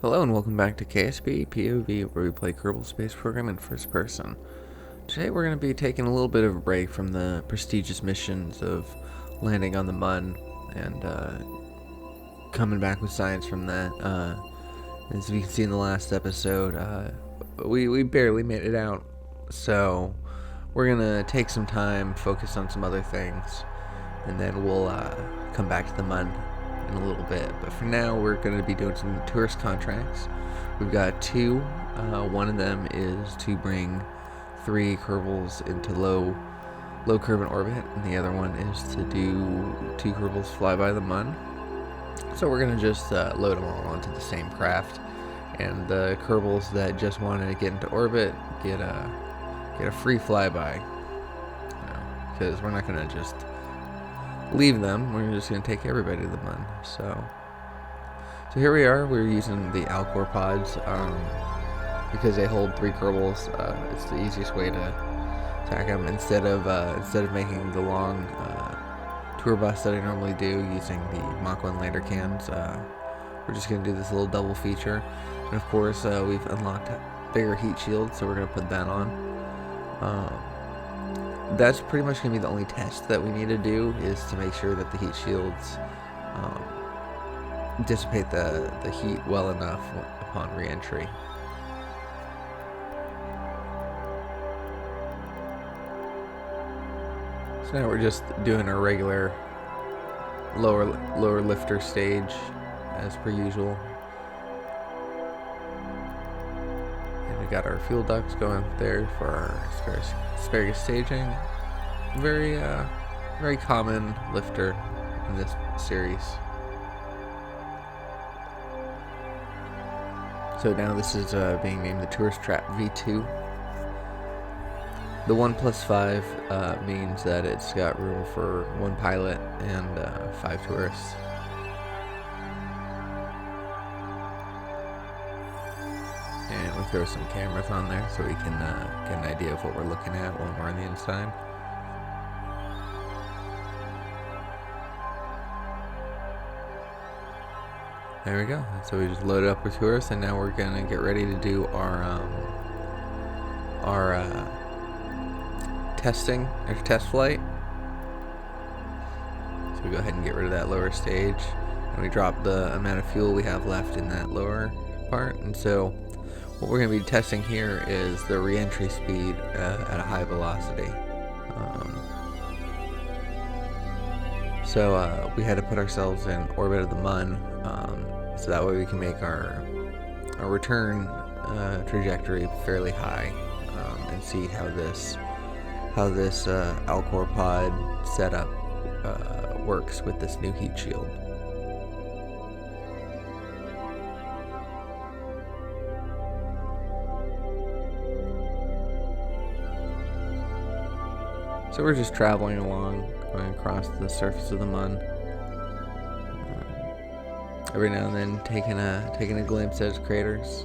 Hello and welcome back to KSP POV, where we play Kerbal Space Program in first person. Today we're going to be taking a little bit of a break from the prestigious missions of landing on the Mun and coming back with science from that. As you can see in the last episode, we barely made it out, so we're going to take some time, focus on some other things, and then we'll come back to the Mun in a little bit. But for now, we're going to be doing some tourist contracts. We've got two. One of them is to bring 3 Kerbals into low Kerbal Orbit, and the other one is to do 2 Kerbals fly by the Mun. So we're going to just load them all onto the same craft, and the Kerbals that just wanted to get into orbit get a free flyby, because we're not going to just leave them. We're just going to take everybody to the Mun. So here we are. We're using the ALCOR pods because they hold 3 Kerbals. It's the easiest way to attack them instead of making the long tour bus that I normally do using the Mach 1 lander cans. We're just going to do this little double feature, and of course we've unlocked bigger heat shields, so we're going to put that on. That's pretty much going to be the only test that we need to do, is to make sure that the heat shields dissipate the heat well enough upon re-entry. So now we're just doing our regular lower lifter stage as per usual. And we got our fuel ducts going there for our asparagus staging. Very common lifter in this series. So now this is being named the Tourist Trap V2. The 1+5 means that it's got room for 1 pilot and 5 tourists. And we throw some cameras on there so we can get an idea of what we're looking at when we're on the inside. There we go. So we just loaded up with tourists, and now we're gonna get ready to do our testing, our test flight. So we go ahead and get rid of that lower stage, and we drop the amount of fuel we have left in that lower part. And so what we're going to be testing here is the re-entry speed at a high velocity. So we had to put ourselves in orbit of the Mun, so that way we can make our return trajectory fairly high, and see how this ALCOR pod setup works with this new heat shield. So we're just traveling along, going across the surface of the Mun. Every now and then taking a glimpse at its craters.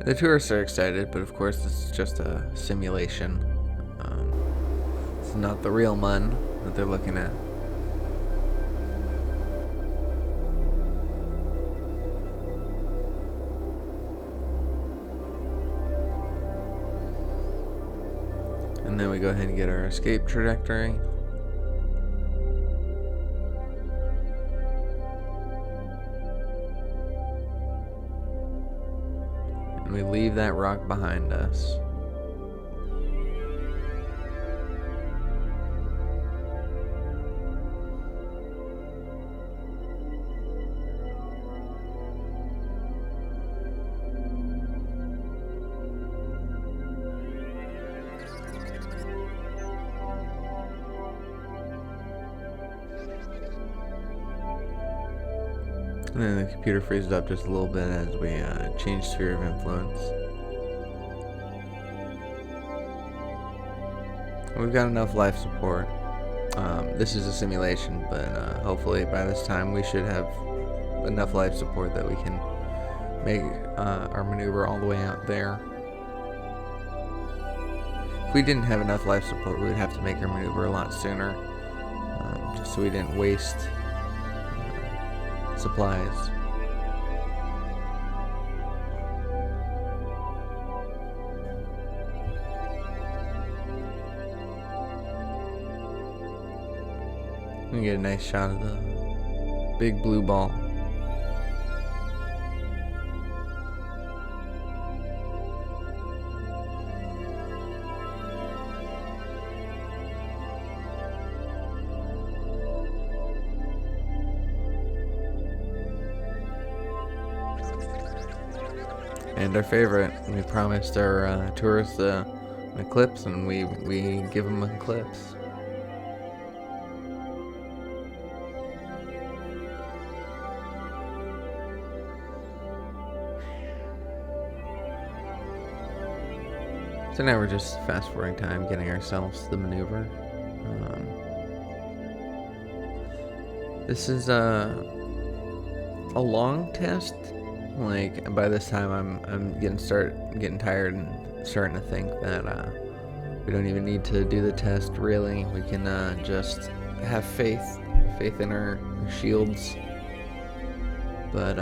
The tourists are excited, but of course this is just a simulation. It's not the real Mun that they're looking at. And then we go ahead and get our escape trajectory. And we leave that rock behind us. And then the computer freezes up just a little bit as we change sphere of influence. We've got enough life support. This is a simulation, but hopefully by this time we should have enough life support that we can make our maneuver all the way out there. if we didn't have enough life support, we would have to make our maneuver a lot sooner, just so we didn't waste supplies. We get a nice shot of the big blue ball. And our favorite, we promised our tourists an eclipse, and we give them an eclipse. So now we're just fast forwarding time, getting ourselves the maneuver. This is a long test. Like, by this time I'm getting tired and starting to think that we don't even need to do the test really. We can just have faith in our shields. But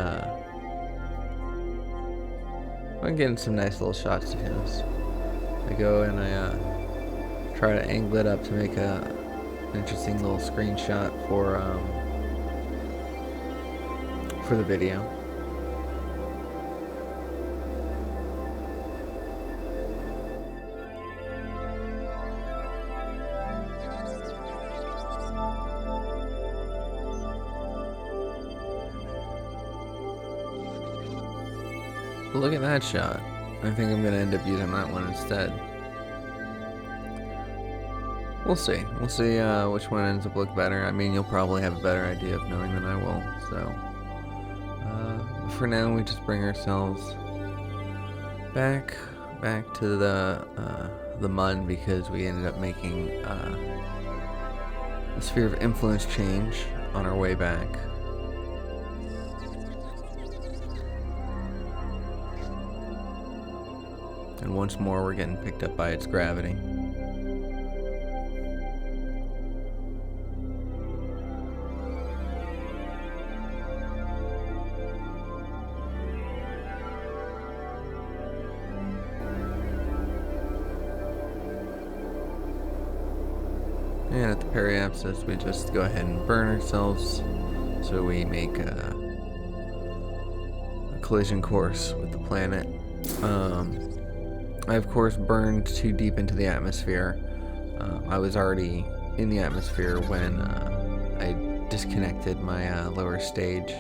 I'm getting some nice little shots of him. I go and I try to angle it up to make an interesting little screenshot for the video. Look at that shot. I think I'm going to end up using that one instead. We'll see. We'll see which one ends up looking better. I mean, you'll probably have a better idea of knowing than I will. So, for now, we just bring ourselves back to the mud, because we ended up making a sphere of influence change on our way back. And once more, we're getting picked up by its gravity. And at the periapsis, we just go ahead and burn ourselves, so we make a collision course with the planet. I of course burned too deep into the atmosphere. I was already in the atmosphere when I disconnected my lower stage.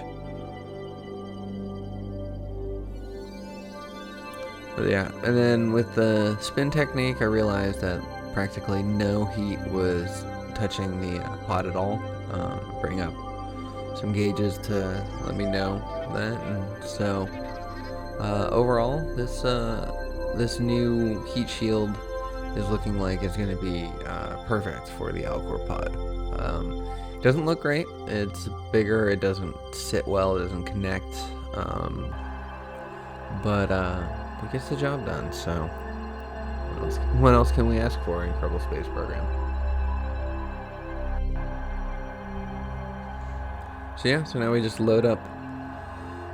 But yeah, and then with the spin technique, I realized that practically no heat was touching the pod at all. Bring up some gauges to let me know that, and so overall, this new heat shield is looking like it's going to be perfect for the ALCOR pod. It doesn't look great. It's bigger. It doesn't sit well. It doesn't connect. But it gets the job done. So what else can we ask for in Kerbal Space Program? So yeah. So now we just load up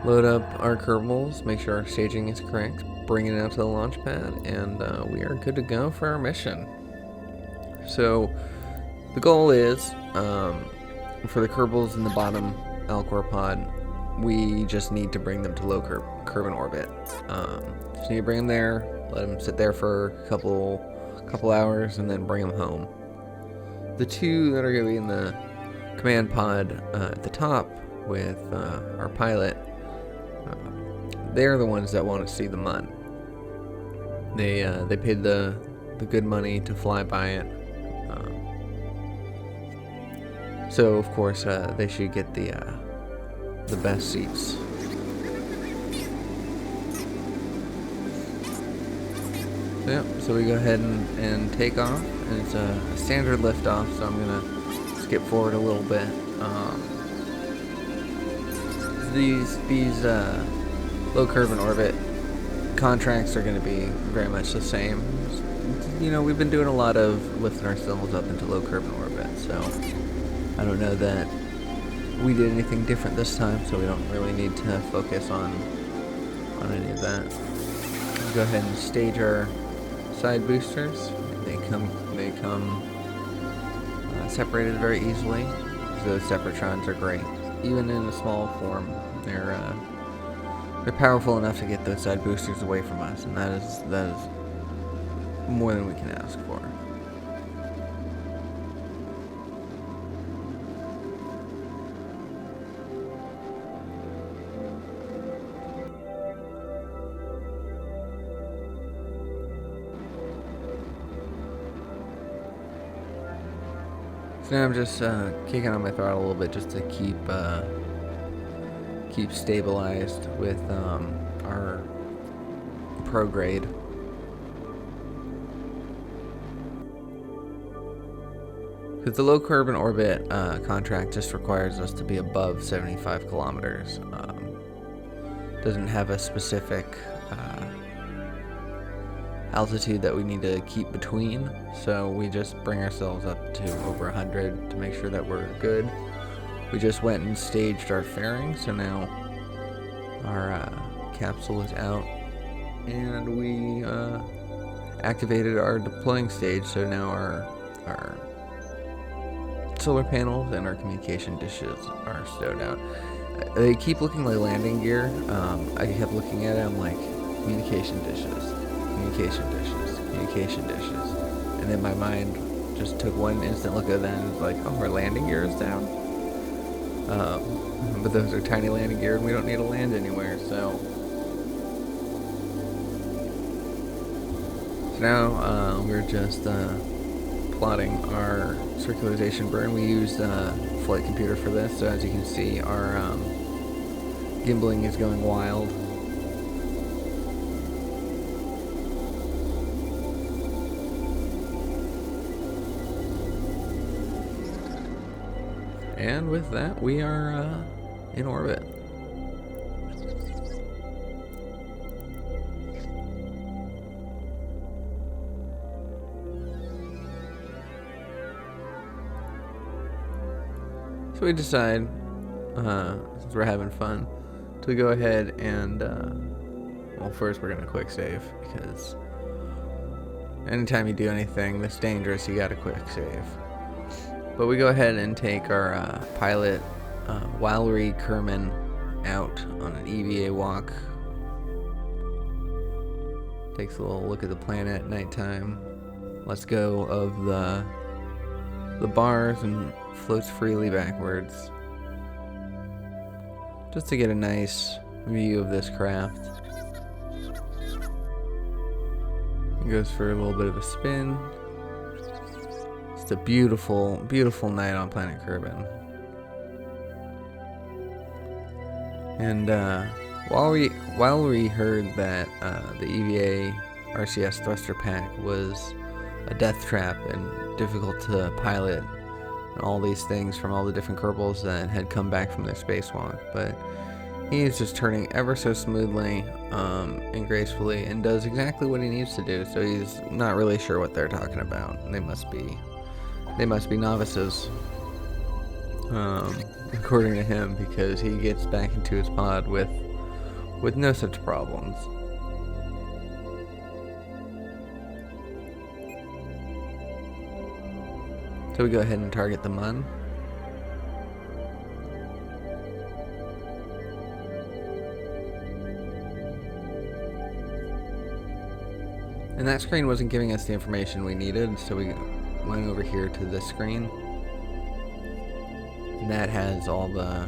our Kerbals, make sure our staging is correct, bring it out to the launch pad, and we are good to go for our mission. So the goal is, for the Kerbals in the bottom ALCOR pod, we just need to bring them to Low Kerbal Orbit. Just need to bring them there, let them sit there for a couple hours, and then bring them home. The two that are going to be in the command pod at the top with our pilot, they're the ones that want to see the mud. They paid the good money to fly by it, so of course they should get the best seats. So we go ahead and take off, and it's a standard liftoff. So I'm gonna skip forward a little bit. These Low Kerbal Orbit contracts are going to be very much the same. you know, we've been doing a lot of lifting ourselves up into low Kerbal Orbit, so I don't know that we did anything different this time, so we don't really need to focus on any of that. Let's go ahead and stage our side boosters. They come separated very easily. Those separatrons are great, even in a small form. They're powerful enough to get those side boosters away from us, and that is more than we can ask for. So now I'm just kicking on my throttle a little bit just to keep stabilized with our prograde. Because the Low Kerbal Orbit contract just requires us to be above 75 kilometers. Doesn't have a specific altitude that we need to keep between, so we just bring ourselves up to over 100 to make sure that we're good. We just went and staged our fairing, so now our capsule is out, and we activated our deploying stage, so now our solar panels and our communication dishes are stowed out. They keep looking like landing gear. I kept looking at it, I'm like, communication dishes, and then my mind just took one instant look at that and was like, oh, our landing gear is down. But those are tiny landing gear and we don't need to land anywhere, so now we're just plotting our circularization burn. We used flight computer for this, so as you can see, our gimbaling is going wild. And with that, we are in orbit. So we decide, since we're having fun, to go ahead and, well, first we're going to quick save, because anytime you do anything that's dangerous, you got to quick save. But we go ahead and take our pilot, Walery Kerman, out on an EVA walk. Takes a little look at the planet at nighttime. Lets go of the bars and floats freely backwards, just to get a nice view of this craft. It goes for a little bit of a spin. It's a beautiful, beautiful night on planet Kerbin. And while we heard that the EVA RCS thruster pack was a death trap and difficult to pilot, and all these things from all the different Kerbals that had come back from their spacewalk, but he is just turning ever so smoothly and gracefully, and does exactly what he needs to do. So he's not really sure what they're talking about. They must be novices, according to him, because he gets back into his pod with no such problems. So we go ahead and target the Mun. And that screen wasn't giving us the information we needed, so we went over here to this screen. And that has all the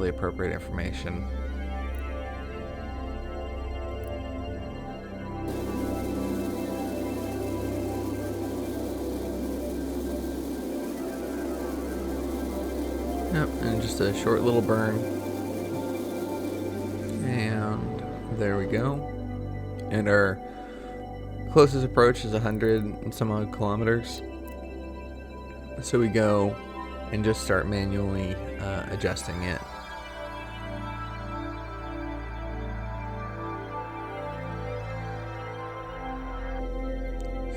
appropriate information. Yep, and just a short little burn. And there we go. And our closest approach is 100 and some odd kilometers. So we go and just start manually adjusting it.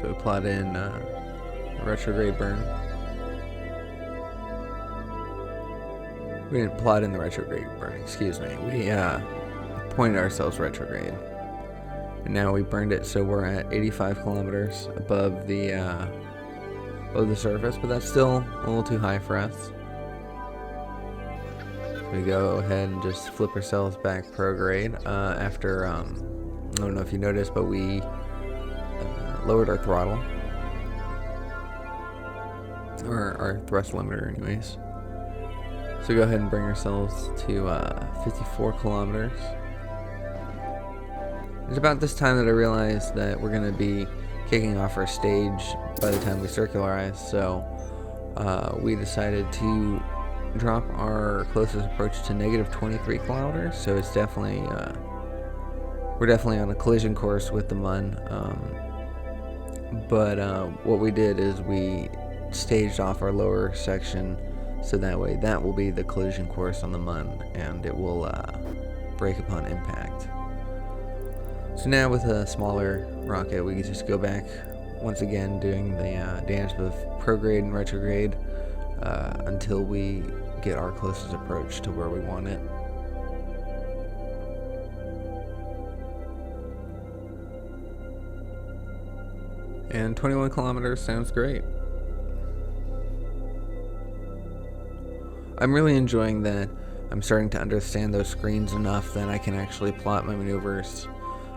So we plot in retrograde burn. We didn't plot in the retrograde burn, excuse me. We pointed ourselves retrograde. And now we burned it so we're at 85 kilometers above the surface, but that's still a little too high for us. We go ahead and just flip ourselves back prograde after, I don't know if you noticed, but we lowered our throttle. Or our thrust limiter anyways. So go ahead and bring ourselves to 54 kilometers. It's about this time that I realized that we're going to be kicking off our stage by the time we circularize, so we decided to drop our closest approach to negative 23 kilometers, so it's definitely, we're definitely on a collision course with the MUN, but what we did is we staged off our lower section, so that way that will be the collision course on the MUN, and it will brake upon impact. So now with a smaller rocket, we can just go back once again doing the dance with prograde and retrograde until we get our closest approach to where we want it. And 21 kilometers sounds great. I'm really enjoying that I'm starting to understand those screens enough that I can actually plot my maneuvers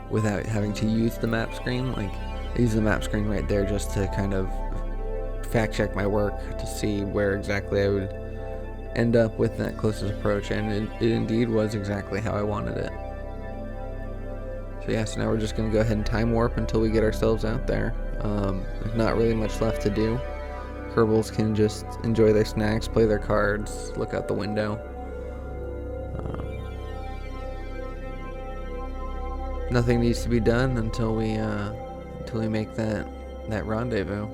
without having to use the map screen. Like, I use the map screen right there just to kind of fact check my work to see where exactly I would end up with that closest approach, and it indeed was exactly how I wanted it. So yeah, so now we're just going to go ahead and time warp until we get ourselves out there. There's not really much left to do. Kerbals can just enjoy their snacks, play their cards, look out the window. Nothing needs to be done until we make that rendezvous.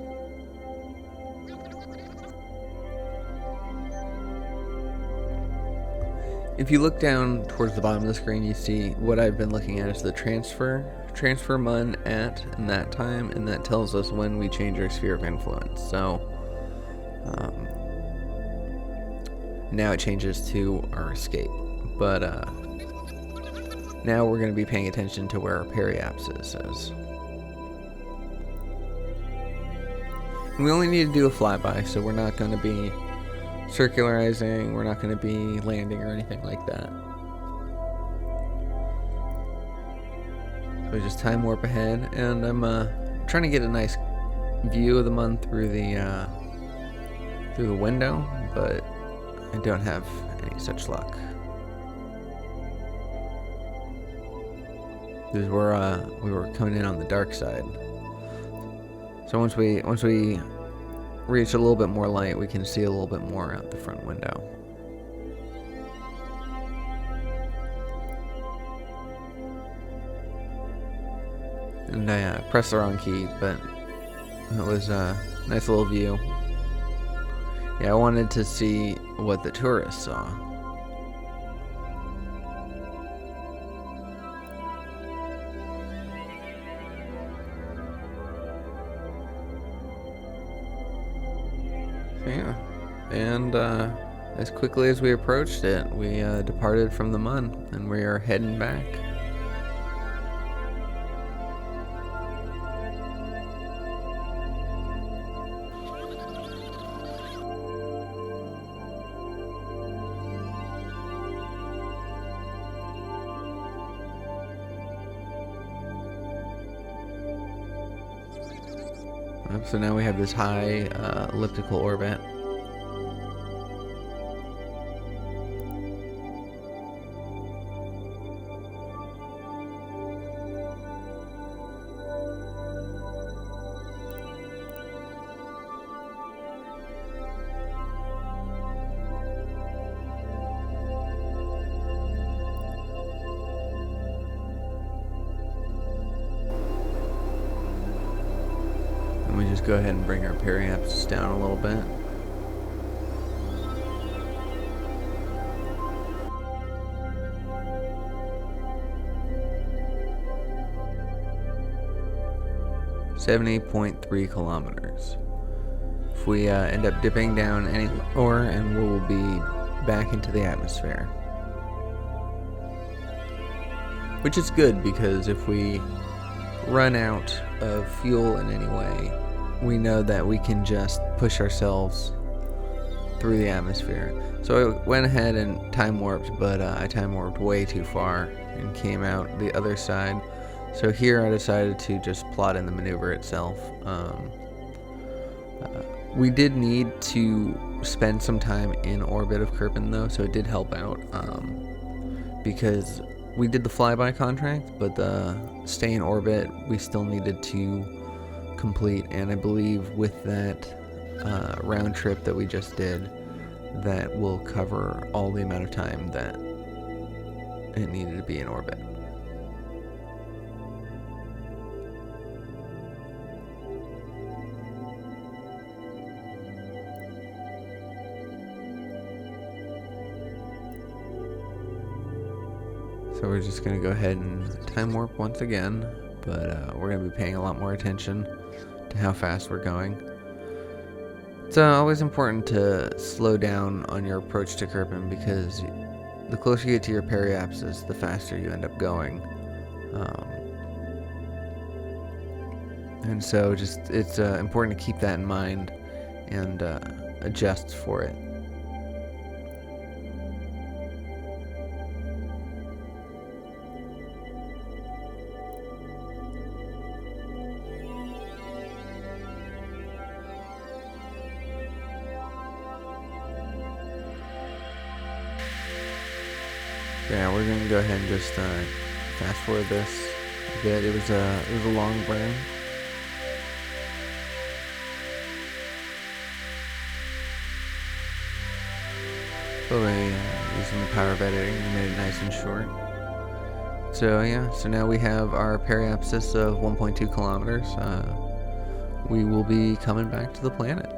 If you look down towards the bottom of the screen, you see what I've been looking at is the transfer MUN at in that time, and that tells us when we change our sphere of influence. So now it changes to our escape, but now we're going to be paying attention to where our periapsis is. And we only need to do a flyby, so we're not going to be circularizing, we're not going to be landing or anything like that. So just time warp ahead, and I'm trying to get a nice view of the MUN through the window, but I don't have any such luck. Because we were coming in on the dark side. So once we reach a little bit more light, we can see a little bit more out the front window. And I pressed the wrong key, but it was a nice little view. Yeah, I wanted to see what the tourists saw. Yeah, and as quickly as we approached it, we departed from the MUN, and we are heading back. So now we have this high elliptical orbit. We just go ahead and bring our periapsis down a little bit. 70.3 kilometers. If we end up dipping down any lower, and we'll be back into the atmospire. Which is good, because if we run out of fuel in any way, we know that we can just push ourselves through the atmosphere. So I went ahead and time warped, but I time warped way too far and came out the other side. So here I decided to just plot in the maneuver itself. We did need to spend some time in orbit of Kerbin though, so it did help out, because we did the flyby contract, but the stay in orbit we still needed to complete, and I believe with that round trip that we just did, that will cover all the amount of time that it needed to be in orbit. So we're just going to go ahead and time warp once again, but we're going to be paying a lot more attention to how fast we're going. It's always important to slow down on your approach to Kerbin, because the closer you get to your periapsis, the faster you end up going. And so it's important to keep that in mind and adjust for it. Yeah, we're gonna go ahead and just fast forward this a bit. It was a long burn. But using the power of editing, we made it nice and short. So yeah, so now we have our periapsis of 1.2 kilometers. We will be coming back to the planet,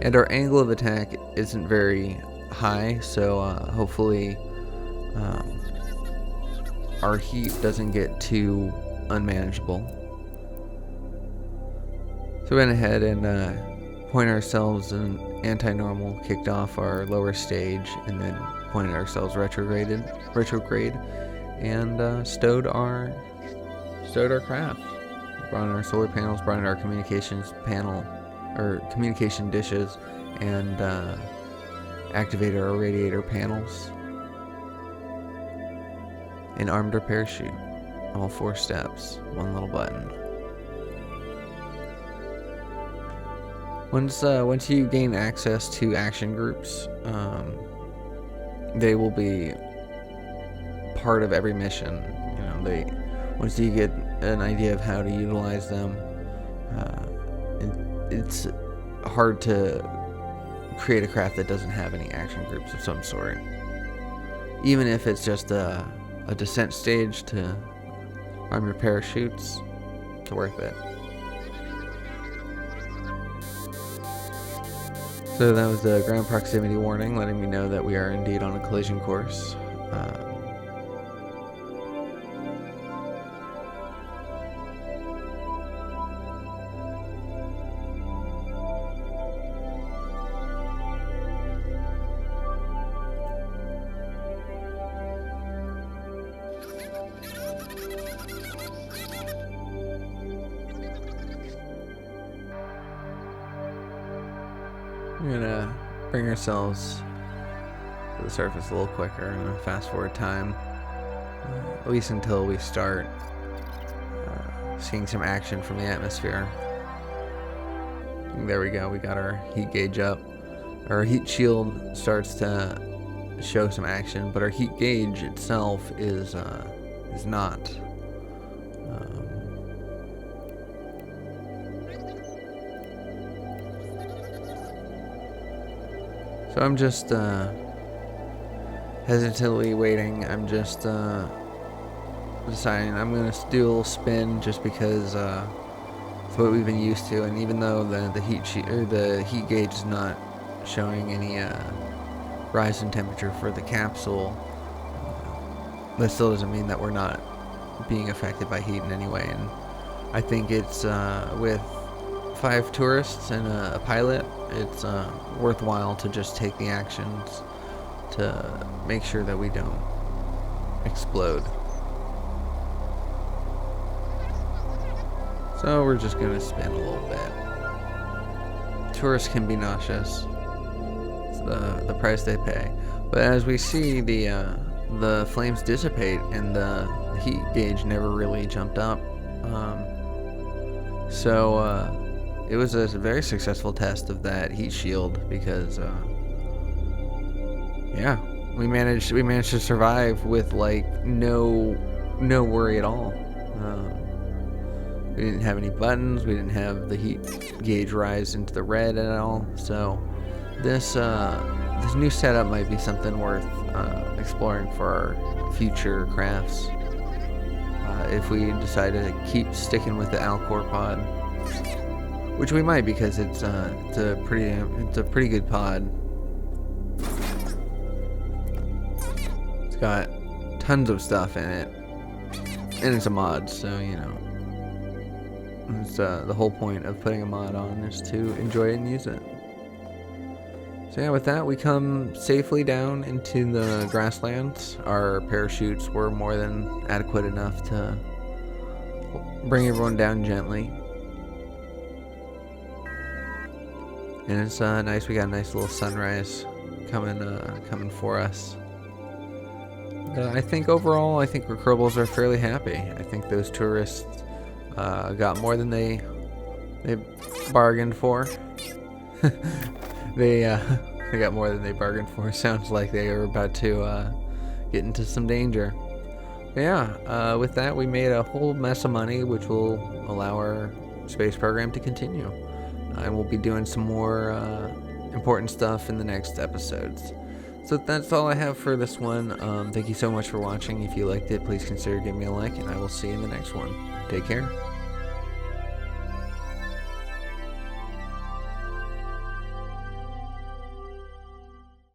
and our angle of attack isn't very high, so hopefully our heat doesn't get too unmanageable. So we went ahead and pointed ourselves in anti-normal, kicked off our lower stage, and then pointed ourselves retrograde, and stowed our craft. Brought in our solar panels, brought in our communications panel, or communication dishes, and activated our radiator panels, and armed our parachute. All 4 steps, one little button. Once you gain access to action groups, they will be part of every mission. You know, once you get an idea of how to utilize them, it's hard to create a craft that doesn't have any action groups of some sort. Even if it's just a descent stage to arm your parachutes, it's worth it. So that was the ground proximity warning, letting me know that we are indeed on a collision course. We're gonna bring ourselves to the surface a little quicker and fast forward time, at least until we start seeing some action from the atmosphere. There we go, we got our heat gauge up. Our heat shield starts to show some action, but our heat gauge itself is not. So I'm just hesitantly waiting. I'm just deciding I'm going to do a little spin just because it's what we've been used to. And even though the heat gauge is not showing any rise in temperature for the capsule, that still doesn't mean that we're not being affected by heat in any way. And I think it's with 5 tourists and a pilot, it's worthwhile to just take the actions to make sure that we don't explode. So we're just gonna spin a little bit. Tourists can be nauseous. It's the price they pay. But as we see, the flames dissipate and the heat gauge never really jumped up. So it was a very successful test of that heat shield because yeah, we managed to survive with like no worry at all. We didn't have any buttons. We didn't have the heat gauge rise into the red at all. So this new setup might be something worth exploring for our future crafts. If we decide to keep sticking with the ALCOR pod, which we might because it's a pretty good pod. It's got tons of stuff in it, and it's a mod, so you know. It's, the whole point of putting a mod on is to enjoy it and use it. So yeah, with that, we come safely down into the grasslands. Our parachutes were more than adequate enough to bring everyone down gently. And it's nice. We got a nice little sunrise coming for us. I think overall, our Kerbals are fairly happy. I think those tourists got more than they bargained for. They got more than they bargained for. Sounds like they were about to get into some danger. But yeah, with that, we made a whole mess of money, which will allow our space program to continue. And we'll be doing some more important stuff in the next episodes. So that's all I have for this one. Thank you so much for watching. If you liked it, please consider giving me a like, and I will see you in the next one. Take care.